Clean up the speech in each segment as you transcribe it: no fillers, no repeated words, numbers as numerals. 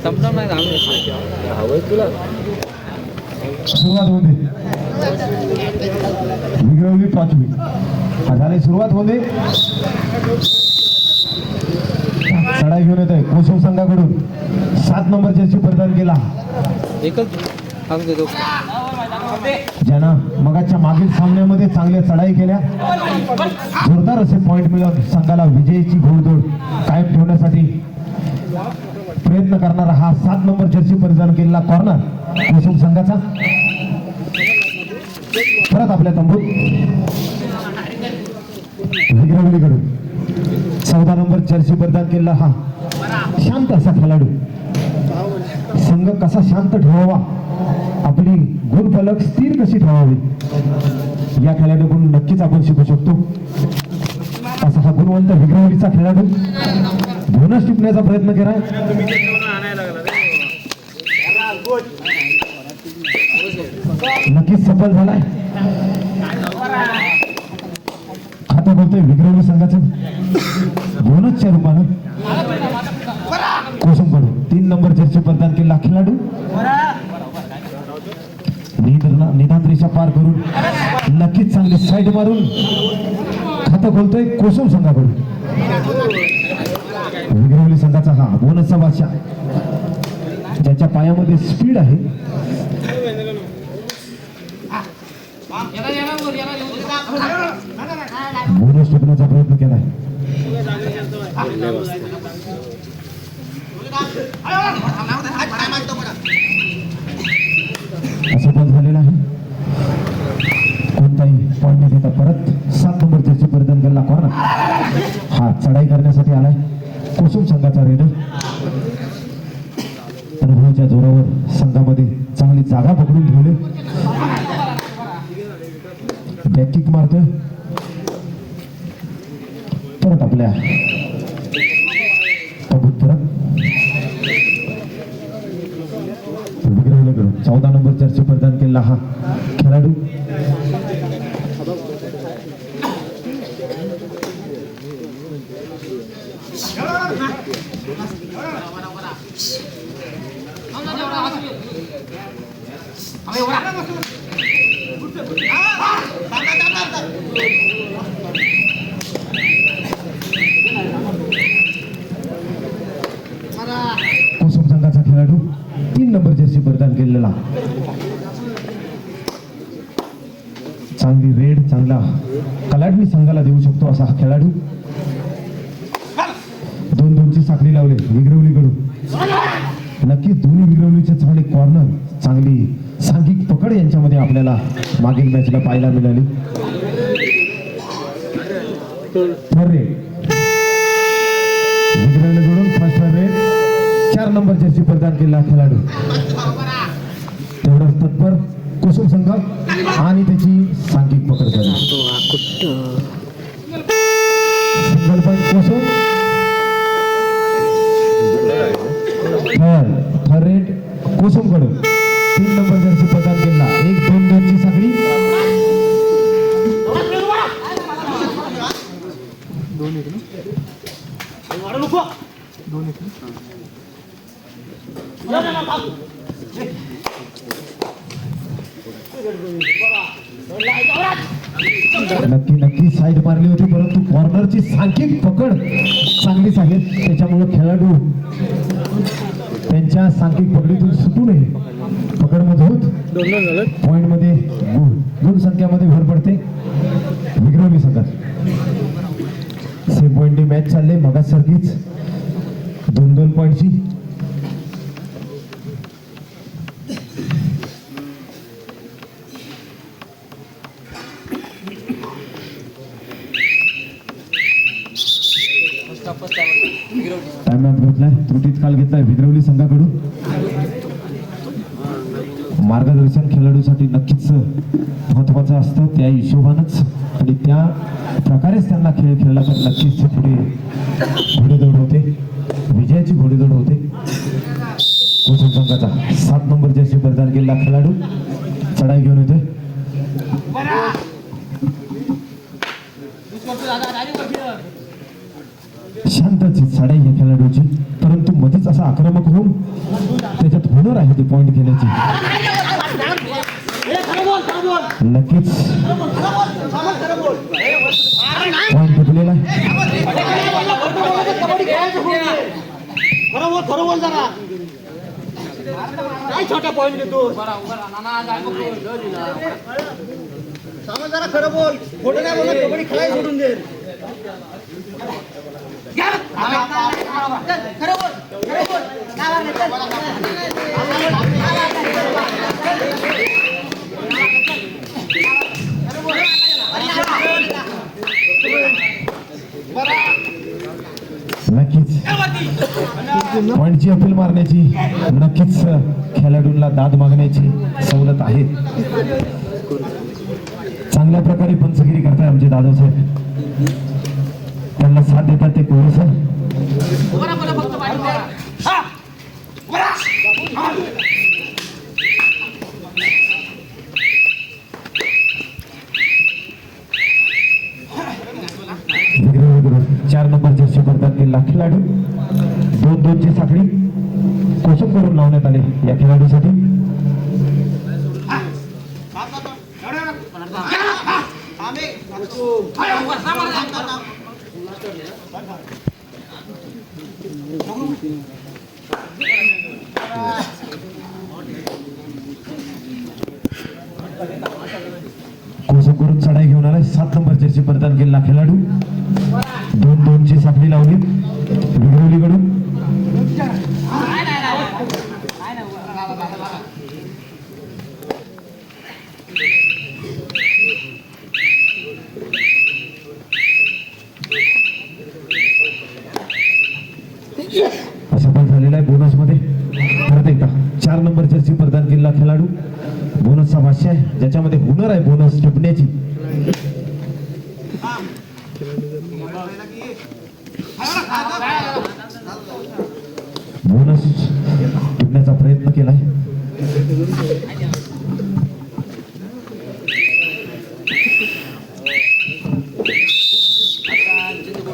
टमटम नाही हवंय तुला सुरुवात होते विग्रवली 5वी झाली सुरुवात होते चढाई घेऊन येत आहे कोसम संघाकडून 7 नंबर जर्सी प्रदान केला एकच ज्यानं मगाच्या मागील सामन्यामध्ये चांगल्या चढाई केल्या जोरदार असे पॉइंट मिळवून संघाला विजयाची घोडदौड कायम ठेवण्यासाठी प्रयत्न करणारा हा 7 नंबर जर्सी परिधान केलेला कॉर्नर कोसम संघाचा परत आपल्या तंबूत विग्रवलीकडून 14 नंबर जर्सी परिधान केलेला हा शांत असा खेळाडू संघ कसा शांत ठेवावा आपली गुणफलक स्थिर कशी ठेवावी या खेळाडूकडून नक्कीच आपण शिकू शकतो असा हा गुणवंत विग्रवलीचा खेळाडू बोनस टिपण्याचा प्रयत्न केलाय नक्कीच सफल झालाय खातं बोलतोय विग्रवली संघाचं बोनसच्या रूपानं कोसम कडून 3 नंबर जर्सी प्रदान केला खेळाडू निदान रेषा पार करून नक्कीच चांगले साईड मारून खातं खोलतोय कोसम संघाकडून विग्रवली संघाचा हा बोनसचा बादशाह ज्याच्या पायामध्ये स्पीड आहे बोनस टिपण्याचा प्रयत्न केलाय असं पण झालेलं आहे कोणताही पॉईंट न देता परत 7 नंबर जर्सी परिधान केला कॉर्नर हा चढाई करण्यासाठी आलाय कोसम संघाचा रेडर अनुभवाच्या जोरावर संघामध्ये चांगली जागा पकडून ठेवली बॅकिक मारतोय परत आपल्या परत विग्रवलीकडून 14 नंबर जर्सी प्रदान केला हा खेळाडू कोसम संघाचा खेळाडू 3 नंबर जर्सी प्रदान केलेला चांगली रेड चांगला कलाडणी संघाला देऊ शकतो असा हा खेळाडू 2-2ची साखळी लावले विग्रवलीकडून नक्कीच दोन्ही विग्रवलीचे चांगले कॉर्नर चांगली सांघिक पकड यांच्यामध्ये आपल्याला मागील मॅचला पाहायला मिळाली विग्रवलीकडून फर्स्ट रेड 4 नंबर जर्सी प्रदान केला खेळाडू तेवढाच तत्पर कोसम संघ आणि त्याची सांघिक पकड झाली सिंगल पॉईंट कोसम थर्ड रेड कोसम कडून 3 नंबर जर्सी प्रदान केला 1-2-2ची साखळी नक्की साईड मारली होती परंतु कॉर्नरची सांघिक पकड चांगलीच आहे त्याच्यामुळे खेळाडू त्यांच्या सांघिक पकडीतून सुटू नये पकड मजबूत पॉइंट मध्ये गुण संख्यामध्ये भर पडते विग्रवली संघात सेम पॉइंटने मॅच चालले मगासारखीच 2-2 पॉइंटची टाइम घेतलाय त्रुटीत काल घेतलाय विग्रवली संघाकडून मार्गदर्शन खेळाडूसाठी नक्कीच महत्वाचं असतं त्या हिशोबानंच आणि त्या प्रकारेच त्यांना खेळ खेळला तर नक्कीच पुढे घोडेदौड होते विजयाची घोडेदौड होते कोसम संघाचा 7 नंबर जर्सी प्रदान केलेला खेळाडू चढाई घेऊन येतोय शांतची चढाई या खेळाडूची परंतु मध्येच असा आक्रमक होऊन हुनर आहे ती पॉइंट घेण्याची. नक्कीच पॉइंट टिकलेला आहे. छोटा पॉइंट घेतो जरा खरं बोल खोटं नाही बोलत कबड्डी खेळायला सोडून दे खरं बोल नक्कीच पॉइंटची अपील मारण्याची नक्कीच खेळाडूंना दाद मागण्याची सवलत आहे. चांगल्या प्रकारे पंचगिरी करताय आमचे दादा साहेब. त्यांना साथ देतात ते कोण सर. चार नंबर जर्सी करतात गेला खेळाडू. 2-2ची साखळी कोसम करून लावण्यात आले या खेळाडूसाठी. कोसम करून चढाई घेऊन आलाय 7 नंबर जर्सी प्रदान केलेला खेळाडू. 2-2ची साखळी लावली विघ्रवलीकडून. असं पण झालेलं आहे बोनस मध्ये. परत एकदा 4 नंबर जर्सी प्रदान केलेला खेळाडू. बोनसचा भाष्य आहे ज्याच्यामध्ये हुनर आहे बोनस टिपण्याची. बोनस टिपण्याचा प्रयत्न केलाय.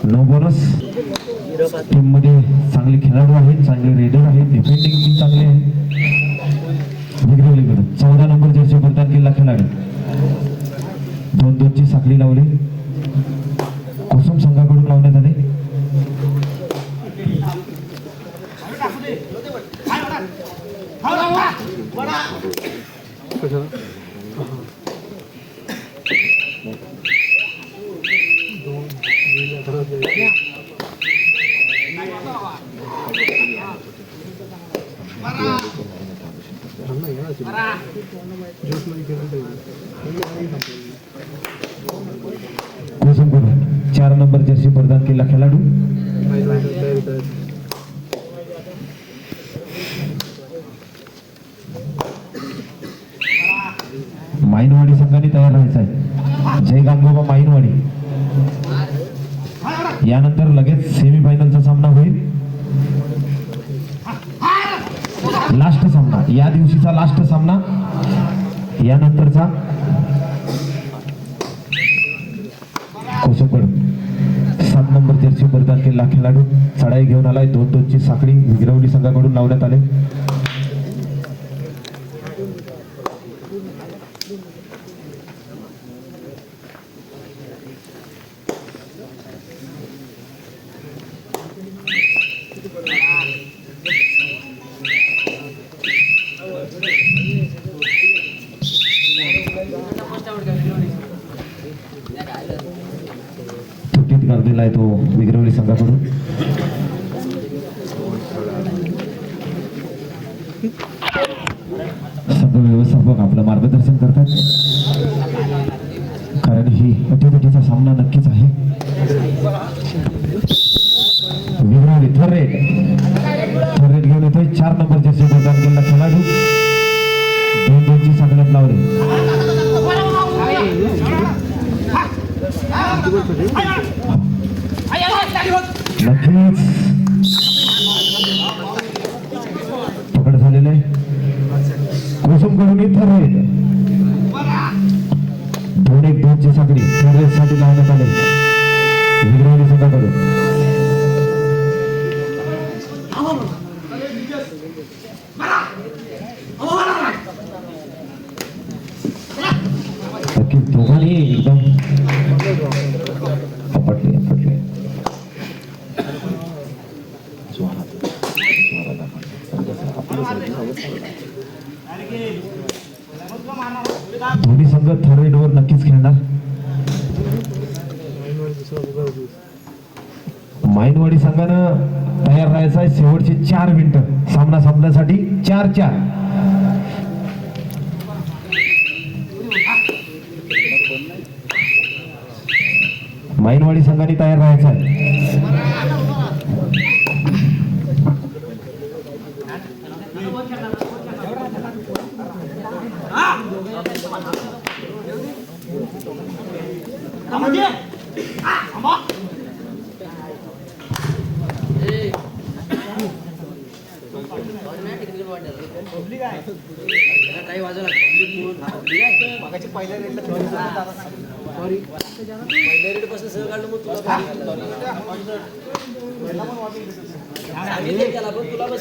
No bonus. टीम मध्ये चांगले खेळाडू आहेत, चांगले रेडर आहेत, डिफेंडिंग टीम चांगले आहे. विघ्रवलीकडे 14 नंबर जर्सी प्रदान केलेला खेळाडू. 2-2ची साखळी लावली कोसम संघाकडून लावण्यात आले. कोसम करून 4 नंबर जर्सी प्रदान केलेला खेळाडू. माईनवाडी संघाने तयार राहायचा आहे. जय गांगोबा माईनवाडी. यानंतर लगेच सेमीफायनलचा सामना होईल. लास्ट सामना या दिवशीचा लास्ट सामना. यानंतरचा कोसमकडून 7 नंबर जर्सी प्रदान केलेला खेळाडू चढाई घेऊन आलाय. 2-2ची साखळी विघ्रवली संघाकडून लावण्यात आले. कर दिलाय तो विघ्रवली संघाकडून. संघ व्यवस्थापक आपलं मार्गदर्शन करतात कारण ही अटीतटीचा सामना नक्कीच आहे. विघ्रवली थर्रेट घेऊन येतोय 4 नंबर जर्सी प्रदान केलेला खेळाडू. 2-2ची साखळ्यात लावले. नक्कीच पकड झालेलं आहे. कोसम कडून इतर 2-1-2ची साखळी साठी लावण्यात आले विघ्रवली संघाकडून. नक्की दोघांनी एकदम आपटले आपटले. दोन्ही संघ थर्ड रेडवर नक्कीच खेळणार. माईनवाडी संघानं तयार राहायचं आहे. शेवटची 4 मिनिटं सामना संपण्यासाठी. 4-4. माईनवाडी संघाने तयार राहायचं आहे. पहिल्या रेट पासून सगळं काढलं मग तुला बस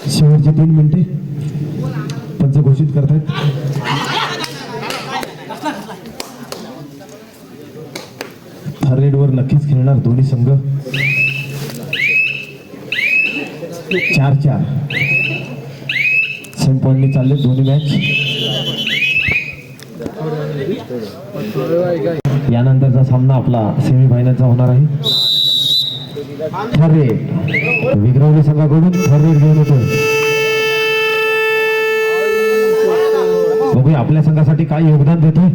शेवटची 3 मिनिटे पंच घोषित करतायत. थर्ड रेडवर नक्कीच खेळणार दोन्ही संघ. 4-4 सेम पॉइंटने चालले दोन्ही मॅच. यानंतरचा सामना आपला सेमीफायनलचा होणार आहे. थर्ड रेड विग्रवली संघाकडून थर्ड रेड घेऊन येतोय. बघूया आपल्या संघासाठी काय योगदान देतोय.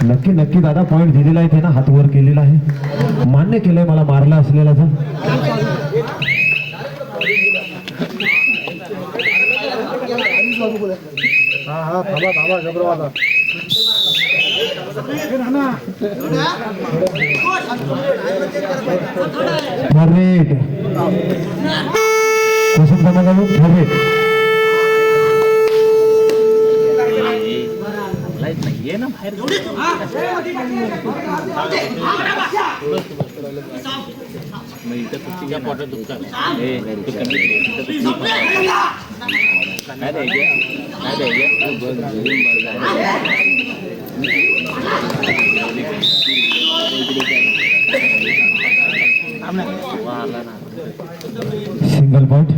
नक्की नक्की दादा पॉइंट दिलेला आहे. त्यानं हात वर केलेला आहे. मान्य केलंय मला मारला असलेला. थर्ड रेड कोसम समाजाकडून थर्ड रेड. ये ना बाहेर इथं कुस्तीच्या पोटात दुखतात. काय द्यायचे काय द्यायचे. सिंगल पॉइंट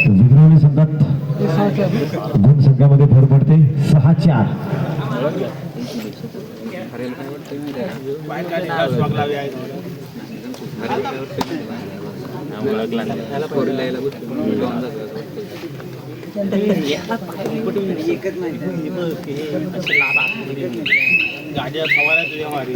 विग्रवली संघात गुण संघामध्ये भर पडते. 6-4. गाड्या फवारा तुझ्या मारी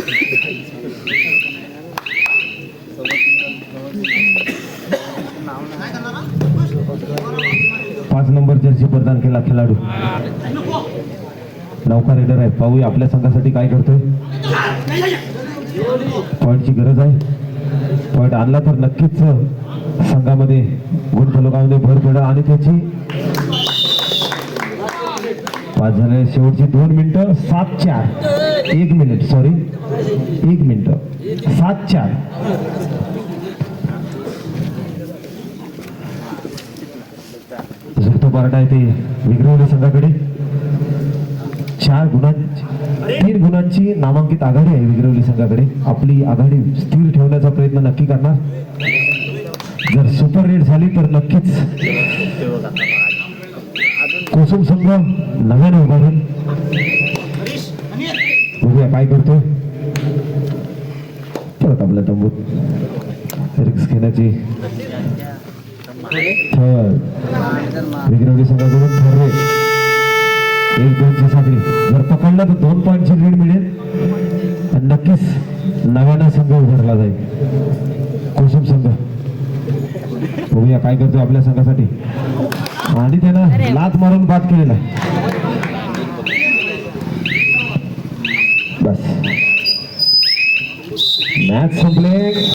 5 नंबर जर्सी प्रदान केला खेळाडू. नौका रेडर आहे. पाहूया आपल्या संघासाठी काय करतोय. पॉईंटची गरज आहे. पॉईंट आणला तर नक्कीच संघामध्ये गुण फलकामध्ये भर पडेल. आणि त्याची 5 झाले. शेवटची 2 मिनिटं. 7-4. 1 मिनिट सॉरी 1 मिनिट. 7-4. झुकतो पार्ट आहे ते विग्रवली संघाकडे. 3 गुणांची नामांकित आघाडी आहे विग्रवली संघाकडे. आपली आघाडी स्थिर ठेवण्याचा प्रयत्न नक्की करणार. जर सुपर रेड झाली तर नक्कीच कोसम संघ नव्याने उभारेल. बघूया काय करतोय. परत आपल्या तंबूत रिक्स घेण्याची. विग्रवली संघाकडून थर्ड रेड 1-2ची साखळी. जर पकडला तर 2 पॉईंटची लीड मिळेल आणि नक्कीच नव्यानं संघ उभारला जाईल. कोसम संघ बघूया काय करतोय आपल्या संघासाठी आणि त्यानं लात मारून बाद केलेला आहे. बस मॅच संपले.